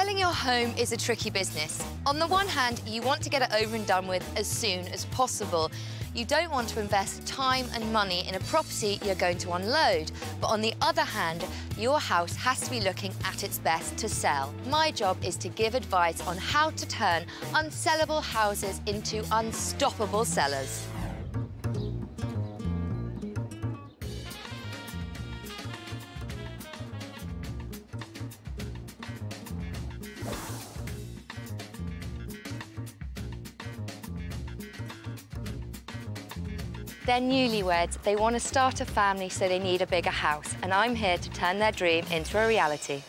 Selling your home is a tricky business. On the one hand, you want to get it over and done with as soon as possible. You don't want to invest time and money in a property you're going to unload. But on the other hand, your house has to be looking at its best to sell. My job is to give advice on how to turn unsellable houses into unstoppable sellers. They're newlyweds, they want to start a family, so they need a bigger house, and I'm here to turn their dream into a reality.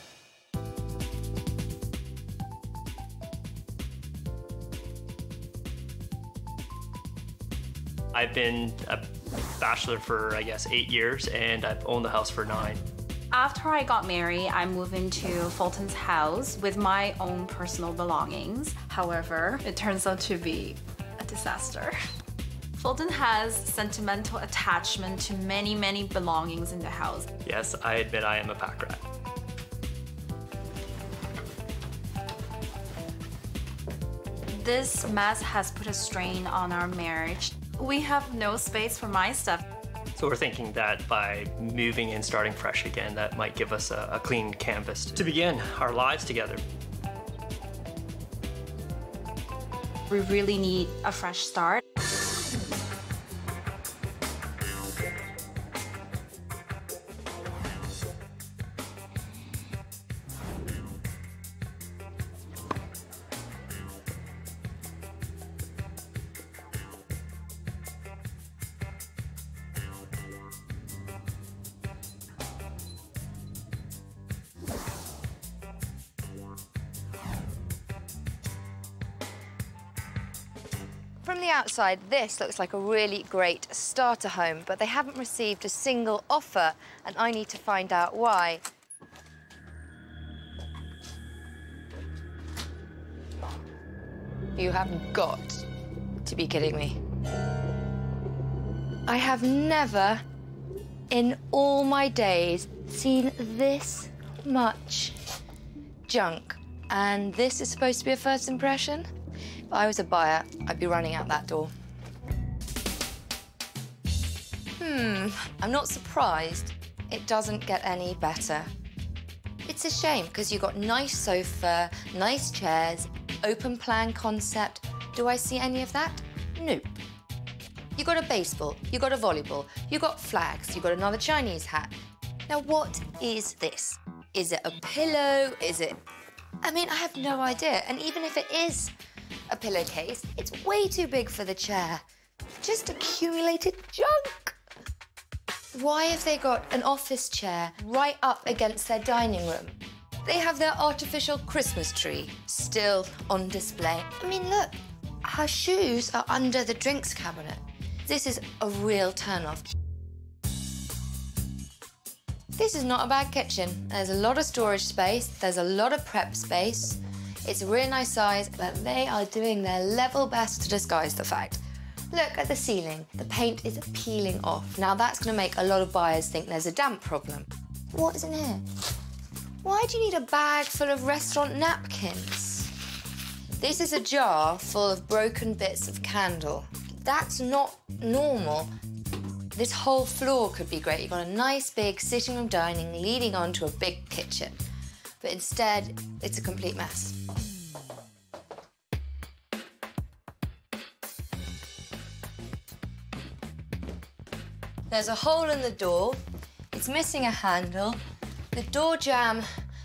I've been a bachelor for, I guess, 8 years, and I've owned the house for 9. After I got married, I moved into Fulton's house with my own personal belongings. However, it turns out to be a disaster. Fulton has sentimental attachment to many, many belongings in the house. Yes, I admit I am a pack rat. This mess has put a strain on our marriage. We have no space for my stuff. So we're thinking that by moving and starting fresh again, that might give us a clean canvas to begin our lives together. We really need a fresh start. From the outside, this looks like a really great starter home, but they haven't received a single offer, and I need to find out why. You haven't got to be kidding me. I have never, in all my days, seen this much junk. And this is supposed to be a first impression? If I was a buyer, I'd be running out that door. I'm not surprised it doesn't get any better. It's a shame, because you've got nice sofa, nice chairs, open plan concept. Do I see any of that? Nope. You got a baseball, you got a volleyball, you got flags, you got another Chinese hat. Now, what is this? Is it a pillow? Is it... I mean, I have no idea. And even if it is a pillowcase, it's way too big for the chair. Just accumulated junk. Why have they got an office chair right up against their dining room? They have their artificial Christmas tree still on display. I mean, look, her shoes are under the drinks cabinet. This is a real turn-off. This is not a bad kitchen. There's a lot of storage space, there's a lot of prep space. It's a really nice size, but they are doing their level best to disguise the fact. Look at the ceiling. The paint is peeling off. Now that's gonna make a lot of buyers think there's a damp problem. What is in here? Why do you need a bag full of restaurant napkins? This is a jar full of broken bits of candle. That's not normal. This whole floor could be great. You've got a nice big sitting room dining leading onto a big kitchen. But instead, it's a complete mess. There's a hole in the door. It's missing a handle. The door jamb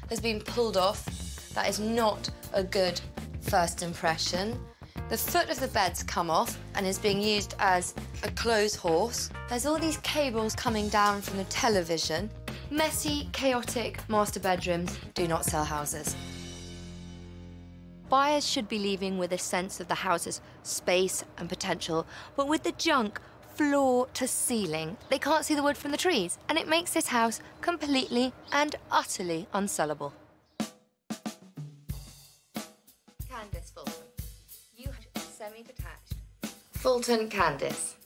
has been pulled off. That is not a good first impression. The foot of the bed's come off and is being used as a clothes horse. There's all these cables coming down from the television. Messy, chaotic master bedrooms do not sell houses. Buyers should be leaving with a sense of the house's space and potential, but with the junk floor to ceiling, they can't see the wood from the trees, and it makes this house completely and utterly unsellable. Candace Fulton, you are semi-detached. Fulton Candace,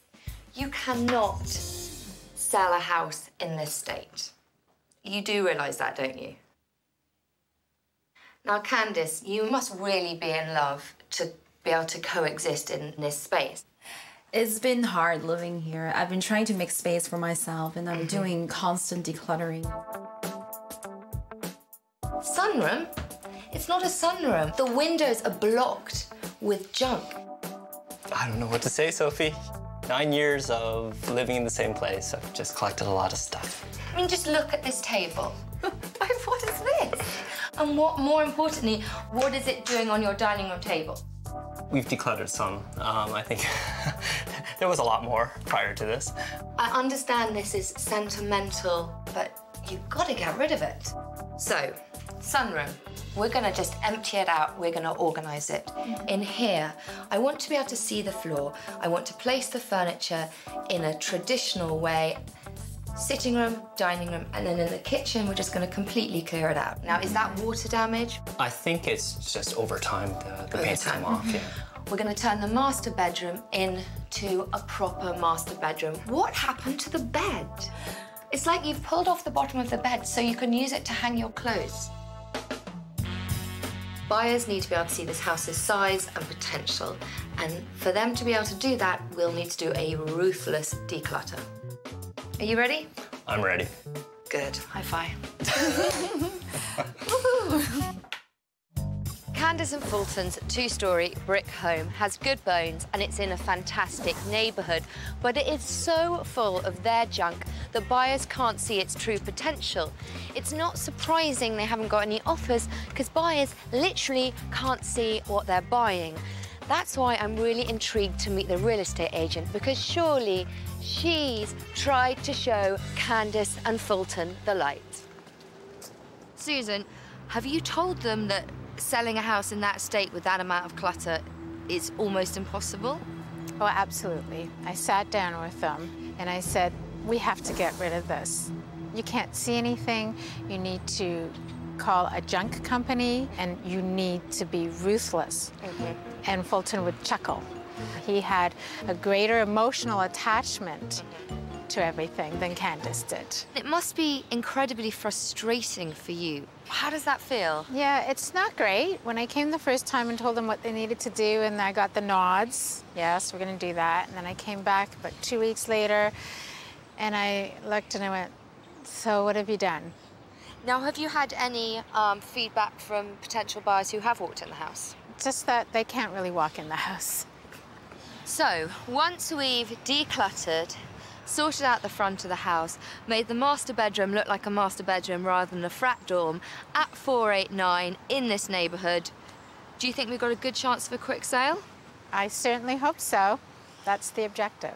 you cannot sell a house in this state. You do realise that, don't you? Now, Candace, you must really be in love to be able to coexist in this space. It's been hard living here. I've been trying to make space for myself, and I'm doing constant decluttering. Sunroom? It's not a sunroom. The windows are blocked with junk. I don't know what to say, Sophie. 9 years of living in the same place, I've just collected a lot of stuff. I mean, just look at this table. What is this? And what, more importantly, what is it doing on your dining room table? We've decluttered some. I think there was a lot more prior to this. I understand this is sentimental, but you've got to get rid of it. So, sunroom. We're gonna just empty it out. We're gonna organize it. In here, I want to be able to see the floor. I want to place the furniture in a traditional way. Sitting room, dining room, and then in the kitchen, we're just gonna completely clear it out. Now, is that water damage? I think it's just over time, the paint's come off, yeah. We're gonna turn the master bedroom into a proper master bedroom. What happened to the bed? It's like you've pulled off the bottom of the bed so you can use it to hang your clothes. Buyers need to be able to see this house's size and potential. And for them to be able to do that, we'll need to do a ruthless declutter. Are you ready? I'm ready. Good. High five. Candace and Fulton's two-storey brick home has good bones and it's in a fantastic neighbourhood, but it is so full of their junk that buyers can't see its true potential. It's not surprising they haven't got any offers because buyers literally can't see what they're buying. That's why I'm really intrigued to meet the real estate agent, because surely she's tried to show Candace and Fulton the light. Susan, have you told them that selling a house in that state with that amount of clutter is almost impossible? Oh, absolutely. I sat down with them and I said, we have to get rid of this. You can't see anything. You need to call a junk company and you need to be ruthless. And Fulton would chuckle. He had a greater emotional attachment to everything than Candace did. It must be incredibly frustrating for you. How does that feel? Yeah, it's not great. When I came the first time and told them what they needed to do, and I got the nods, yes, we're gonna do that. And then I came back about 2 weeks later, and I looked and I went, so what have you done? Now, have you had any feedback from potential buyers who have walked in the house? Just that they can't really walk in the house. So, once we've decluttered, sorted out the front of the house, made the master bedroom look like a master bedroom rather than a frat dorm, at 489 in this neighbourhood, do you think we've got a good chance of a quick sale? I certainly hope so. That's the objective.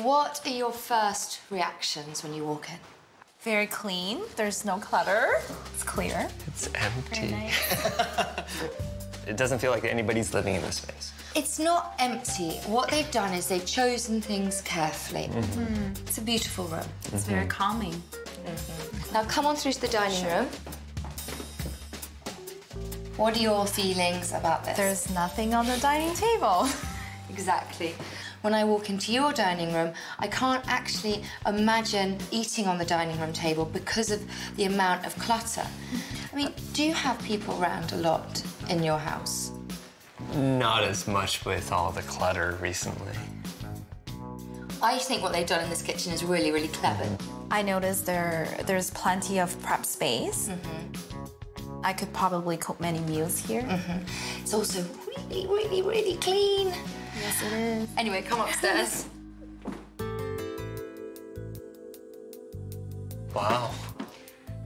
What are your first reactions when you walk in? Very clean. There's no clutter. It's clear. It's empty. Very nice. It doesn't feel like anybody's living in this space. It's not empty. What they've done is they've chosen things carefully. It's a beautiful room. It's very calming. Now come on through to the dining room. What are your feelings about this? There's nothing on the dining table. Exactly. When I walk into your dining room, I can't actually imagine eating on the dining room table because of the amount of clutter. I mean, do you have people around a lot in your house? Not as much with all the clutter recently. I think what they've done in this kitchen is really, really clever. I noticed there's plenty of prep space. I could probably cook many meals here. It's also really, really, really clean. Yes, it is. Anyway, come upstairs. Wow.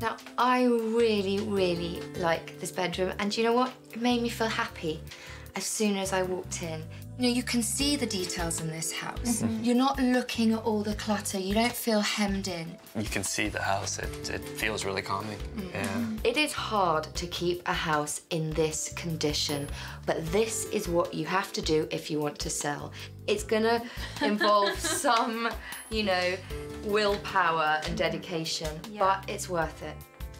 Now, I really, really like this bedroom, and you know what? It made me feel happy as soon as I walked in. You know, you can see the details in this house. You're not looking at all the clutter. You don't feel hemmed in. You can see the house. It feels really calming. Yeah. It is hard to keep a house in this condition, but this is what you have to do if you want to sell. It's gonna involve some, you know, willpower and dedication, but it's worth it.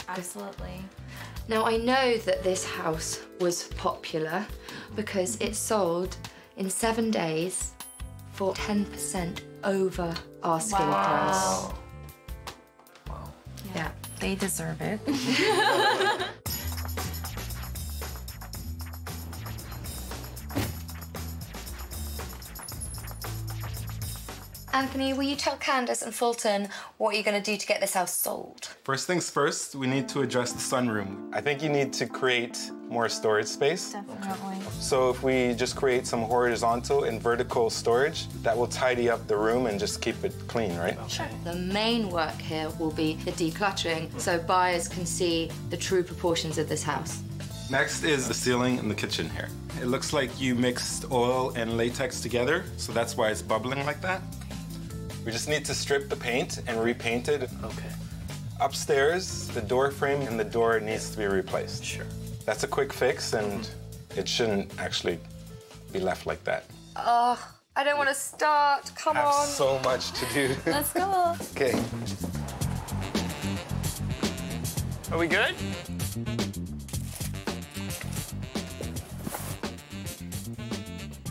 Absolutely. Now, I know that this house was popular because it sold in 7 days for 10% over asking price. Wow. Yeah. They deserve it. Anthony, will you tell Candace and Fulton what you're going to do to get this house sold? First things first, we need to address the sunroom. I think you need to create more storage space. Definitely. So if we just create some horizontal and vertical storage, that will tidy up the room and just keep it clean, right? Sure. The main work here will be the decluttering, so buyers can see the true proportions of this house. Next is the ceiling and the kitchen here. It looks like you mixed oil and latex together, so that's why it's bubbling like that. We just need to strip the paint and repaint it. Okay. Upstairs, the door frame and the door needs to be replaced. Sure. That's a quick fix, and it shouldn't actually be left like that. Oh, I don't want to start. Come I have on. so much to do. Let's go. Okay. Are we good?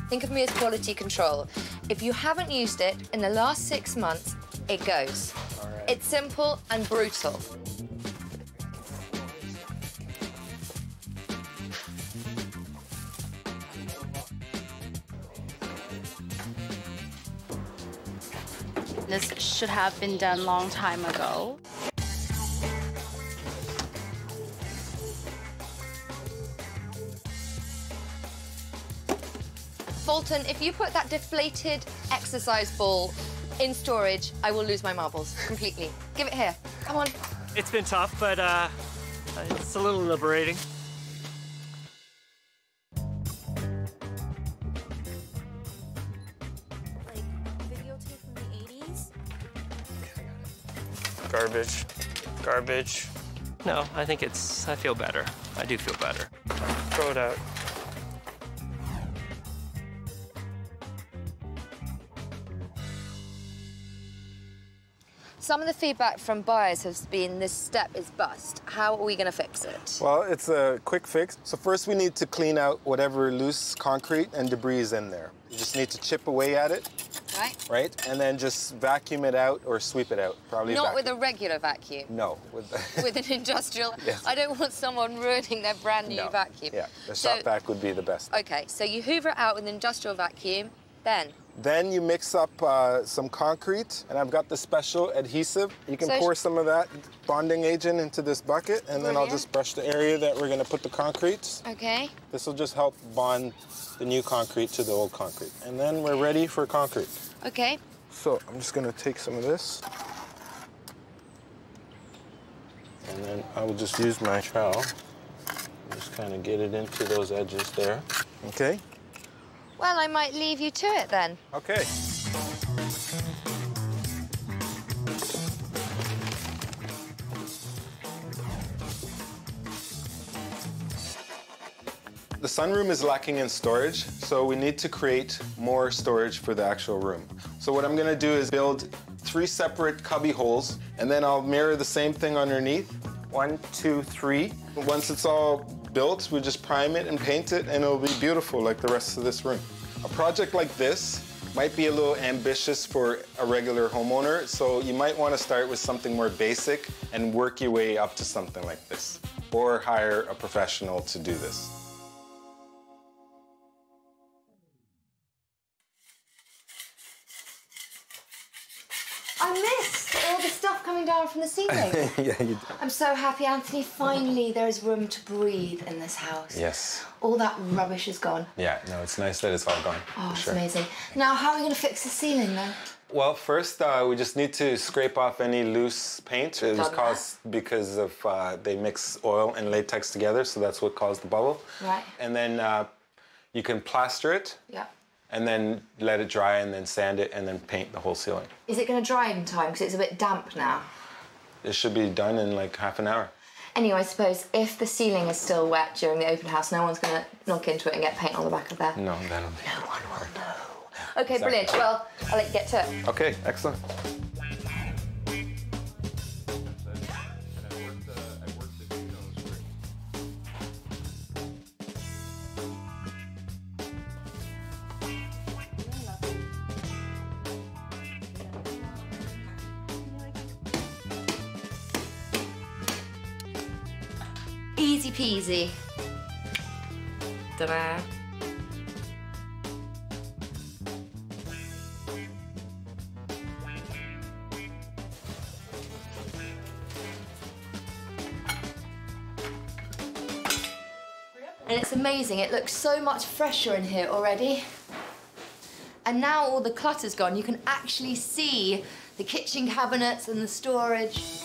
Think of me as quality control. If you haven't used it in the last 6 months, it goes. All right. It's simple and brutal. This should have been done long time ago. Fulton, if you put that deflated exercise ball in storage, I will lose my marbles completely. Give it here. Come on. It's been tough, but it's a little liberating. Like videotape from the 80s? Garbage. Garbage. No, I think I feel better. I do feel better. Throw it out. Some of the feedback from buyers has been this step is bust. How are we going to fix it? Well, it's a quick fix. So first we need to clean out whatever loose concrete and debris is in there. You just need to chip away at it, right? And then just vacuum it out or sweep it out. Probably Not vacuum. with a regular vacuum. No. With With an industrial. Yes. I don't want someone ruining their brand new No. vacuum. Yeah, the So- shop vac would be the best. Okay, so you hoover it out with an industrial vacuum, then? Then you mix up some concrete, and I've got the special adhesive. You can So- pour some of that bonding agent into this bucket, and then I'll Brilliant. just brush the area that we're gonna put the concrete. Okay. This will just help bond the new concrete to the old concrete. And then we're ready for concrete. Okay. So I'm just gonna take some of this. And then I will just use my trowel. Just kind of get it into those edges there. Okay? Well, I might leave you to it then. Okay. The sunroom is lacking in storage, so we need to create more storage for the actual room. So what I'm gonna do is build 3 separate cubby holes, and then I'll mirror the same thing underneath. 1, 2, 3. Once it's all built, we just prime it and paint it, and it'll be beautiful like the rest of this room. A project like this might be a little ambitious for a regular homeowner, so you might want to start with something more basic and work your way up to something like this, or hire a professional to do this. I missed all the stuff coming down from the ceiling. Yeah, you do. I'm so happy, Anthony. Finally, there is room to breathe in this house. Yes. All that rubbish is gone. Yeah, no, it's nice that it's all gone. Oh, for it's sure. amazing. Now, how are we going to fix the ceiling, then? Well, first, we just need to scrape off any loose paint. It was Done caused because of they mix oil and latex together, so that's what caused the bubble. Right. And then you can plaster it, Yeah. and then let it dry, and then sand it, and then paint the whole ceiling. Is it going to dry in time? Because it's a bit damp now. It should be done in like half an hour. Anyway, I suppose if the ceiling is still wet during the open house, no one's going to knock into it and get paint on the back of there. No, that'll be No one will hard. know. Okay, Exactly. brilliant. Well, I'll let you get to it. Okay, excellent. Easy peasy. Ta-da. And it's amazing, it looks so much fresher in here already. And now all the clutter's gone, you can actually see the kitchen cabinets and the storage.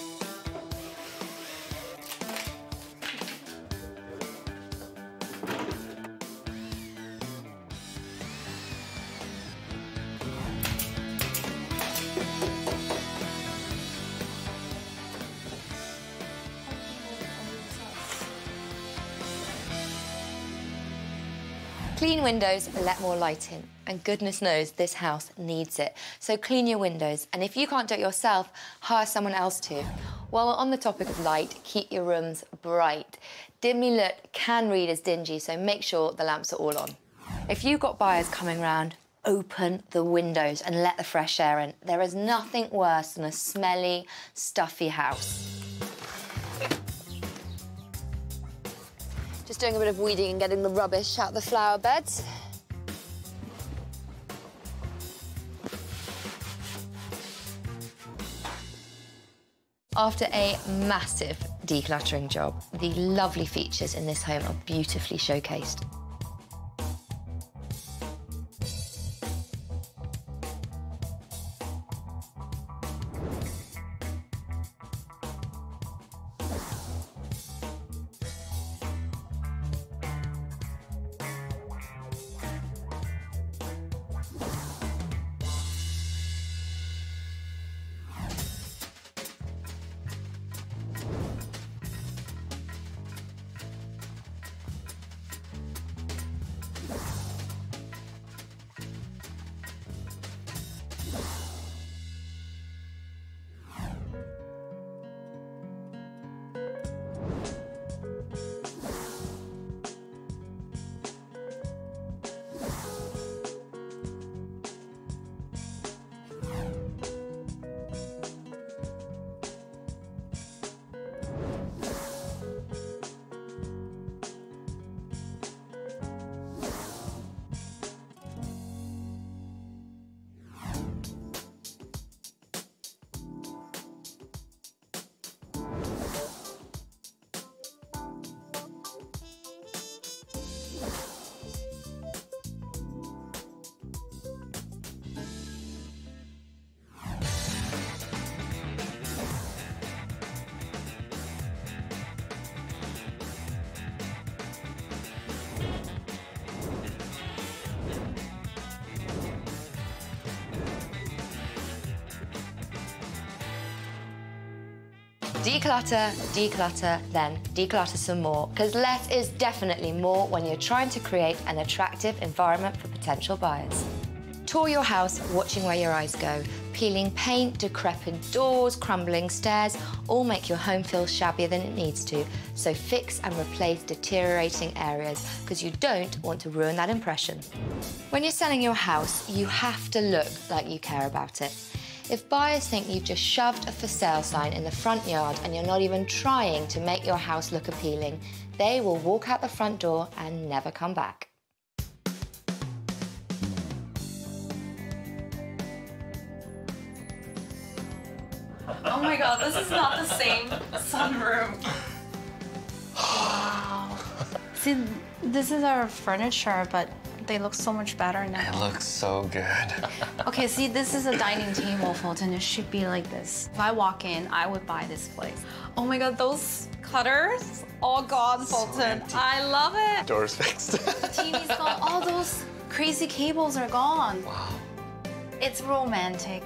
Clean windows let more light in, and goodness knows this house needs it. So clean your windows, and if you can't do it yourself, hire someone else to. While we're on the topic of light, keep your rooms bright. Dimly lit can read as dingy, so make sure the lamps are all on. If you've got buyers coming round, open the windows and let the fresh air in. There is nothing worse than a smelly, stuffy house. Just doing a bit of weeding and getting the rubbish out the flower beds. After a massive decluttering job, the lovely features in this home are beautifully showcased. Declutter, declutter, then declutter some more, because less is definitely more when you're trying to create an attractive environment for potential buyers. Tour your house, watching where your eyes go. Peeling paint, decrepit doors, crumbling stairs, all make your home feel shabbier than it needs to. So fix and replace deteriorating areas, because you don't want to ruin that impression. When you're selling your house, you have to look like you care about it. If buyers think you've just shoved a for sale sign in the front yard and you're not even trying to make your house look appealing, they will walk out the front door and never come back. Oh my god, this is not the same sunroom. Wow. See, this is our furniture, but they look so much better now. It looks so good. Okay, see, this is a dining table, Fulton. It should be like this. If I walk in, I would buy this place. Oh my god, those cutters, all gone, Fulton. So I love it. Doors fixed. The TV's gone. All those crazy cables are gone. Wow. It's romantic.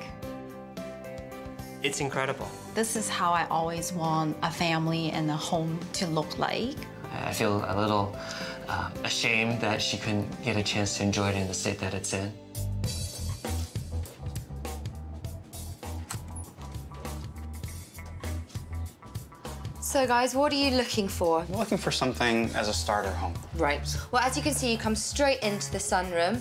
It's incredible. This is how I always want a family and a home to look like. I feel a little ashamed that she couldn't get a chance to enjoy it in the state that it's in. So guys, what are you looking for? I'm looking for something as a starter home. Right. Well, as you can see, you come straight into the sunroom,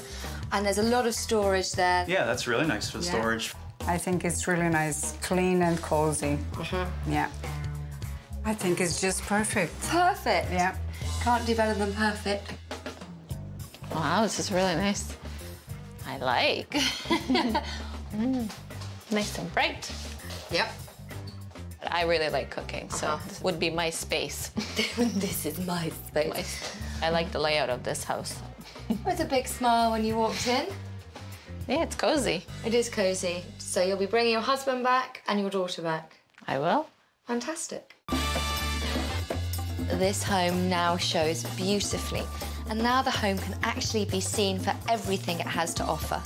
and there's a lot of storage there. Yeah, that's really nice for the storage. I think it's really nice, clean and cozy. Yeah. I think it's just perfect. Perfect. Yeah. Can't do better than perfect. Wow, this is really nice. I like. Nice and bright. Yep. I really like cooking, so this would be my space. This is my space. I like the layout of this house. With a big smile when you walked in. Yeah, it's cozy. It is cozy. So you'll be bringing your husband back and your daughter back. I will. Fantastic. This home now shows beautifully, and now the home can actually be seen for everything it has to offer.